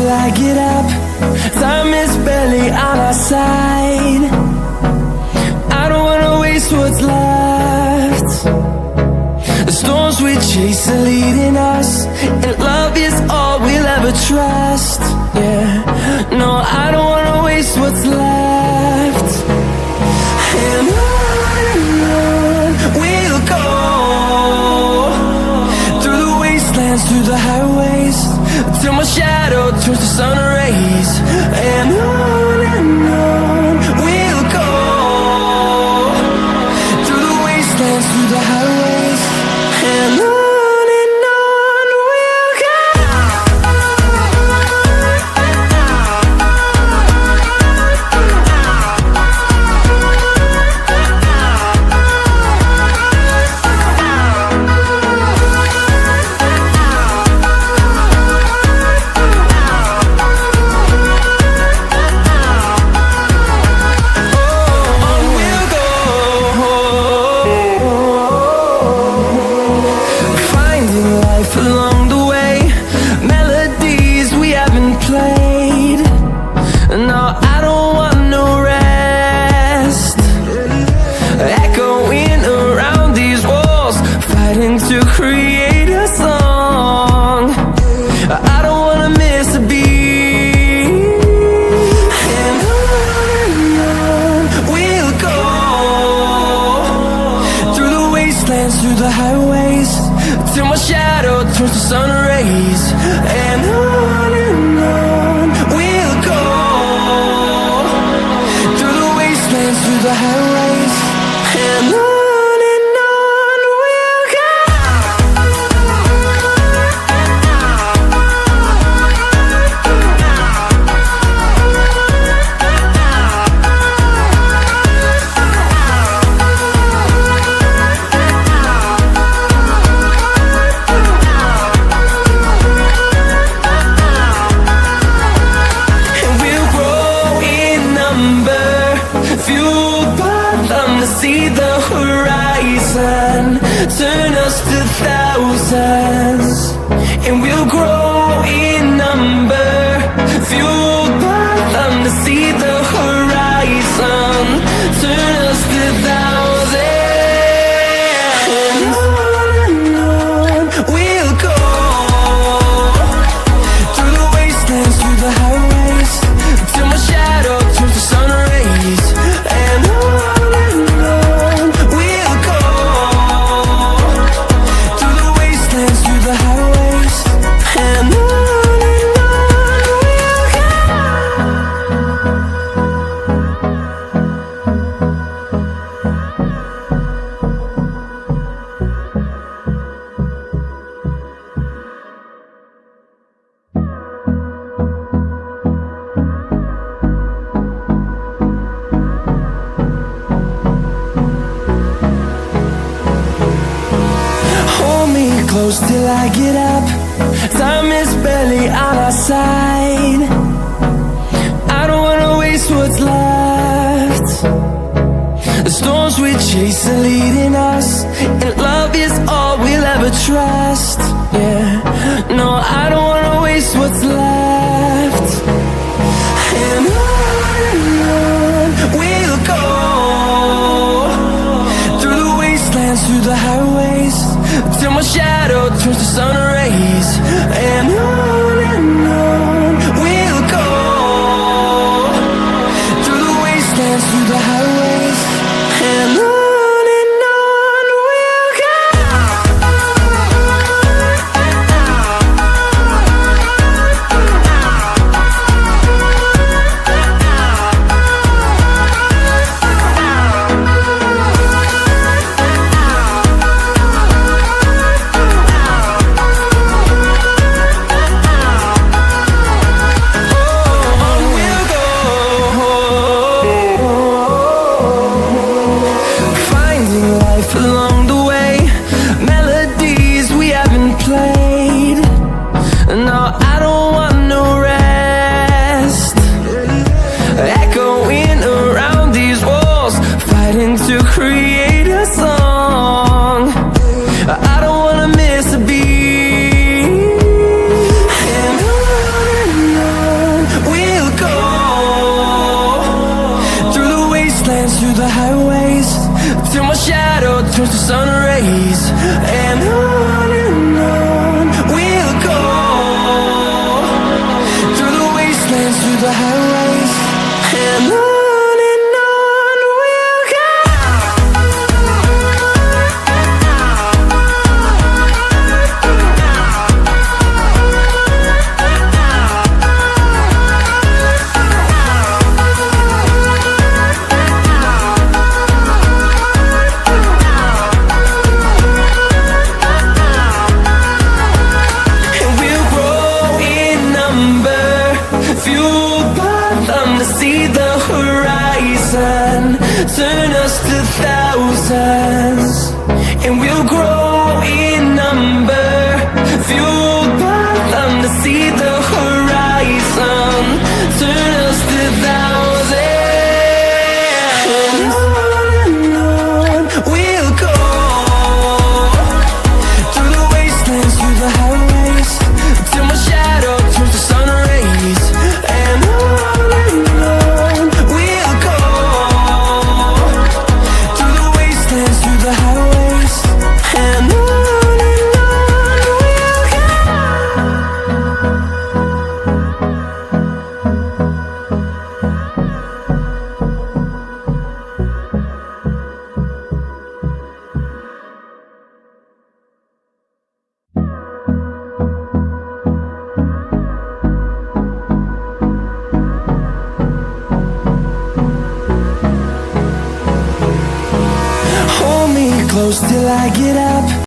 till I get up. Time is barely on our side. I don't wanna waste what's left. The storms we chase are leading us, and love is all we'll ever trust. Yeah, no, I don't wanna waste what's left. And on we'll go, through the wastelands, through the highways, till my shadow turns to sun rays. And on we'll go, through the wastelands, through the highways, and on we'll go. Along the way, melodies we haven't played. No, I don't want no rest. Echoing around these walls, fighting to create a song. I don't wanna miss a beat. And on we'll go, through the wastelands, through the highways, till my shadow turns to sun rays. And on we'll go, through the wastelands, through the highways, and on we'll go. Fueled by them to see the horizon, turn us to thousands, and we'll grow in number. Fueled by them to see the horizon, turn us to thousands, and on we'll go, through the wastelands, through the highways, till my shadow turns to sun rays. And on we'll go, through the wastelands, through the highways, and on we'll go. Hold me close till I get up. Time is barely on our side. I don't wanna waste what's left. The storms we chase are leading us, and love is all we'll ever trust. Yeah, no, I don't wanna waste what's left. And on we'll go, through the wastelands, through the highways, till my shadow turns to sun rays. And on we'll go, through the wastelands, through the highways, and on we'll go. turns to sun rays, and on we'll go, through the wastelands, through the highways, and on we'll go. See the horizon, turn us to thousands, and we'll grow in number, fueled by them to see the horizon, turn us to thousands, and on we'll go, through the wastelands, through the highways, till my shadow turns to sun rays, and on close till I get up.